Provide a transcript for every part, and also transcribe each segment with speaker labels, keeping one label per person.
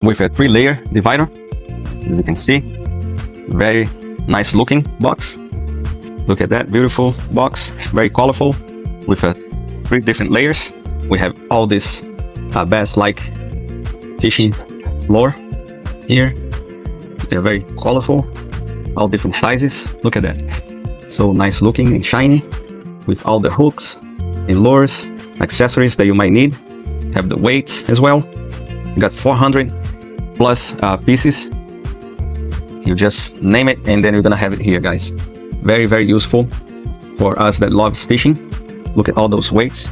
Speaker 1: with a 3-layer divider. As you can see, very nice looking box. Look at that beautiful box, very colorful with 3 different layers. We have all this bass-like fishing lure here. They're very colorful, all different sizes. Look at that, so nice looking and shiny with all the hooks and lures, accessories that you might need. Have the weights as well. You got 400 plus pieces. You just name it and then you're gonna have it here, guys. Very, very useful for us that loves fishing. Look at all those weights.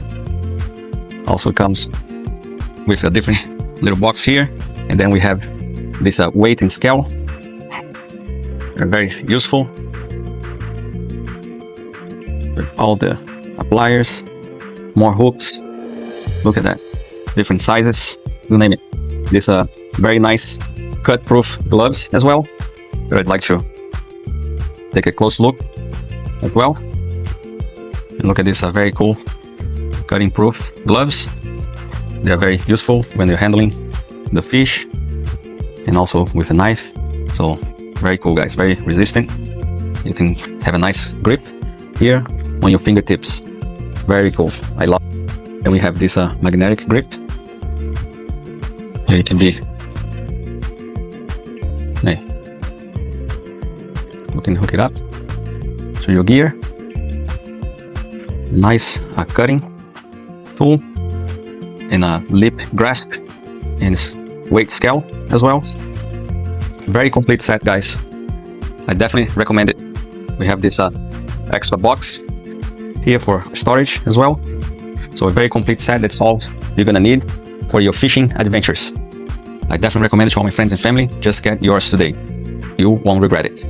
Speaker 1: Also comes with a different little box here, and then we have this weight and scale. They're very useful. All the pliers, more hooks. Look at that, different sizes, you name it. This very nice cut-proof gloves as well. But I'd like to take a close look as well. And look at this very cool cutting-proof gloves. They are very useful when you're handling the fish and also with a knife. So very cool, guys, very resistant. You can have a nice grip here on your fingertips. Very cool, I love it. And we have this magnetic grip. Here it can be. Nice. You can hook it up to your gear. Nice cutting tool and a lip grasp and weight scale as well. Very complete set, guys. I definitely recommend it. We have this extra box here for storage as well. So a very complete set. That's all you're gonna need for your fishing adventures. I definitely recommend it to all my friends and family. Just get yours today. You won't regret it.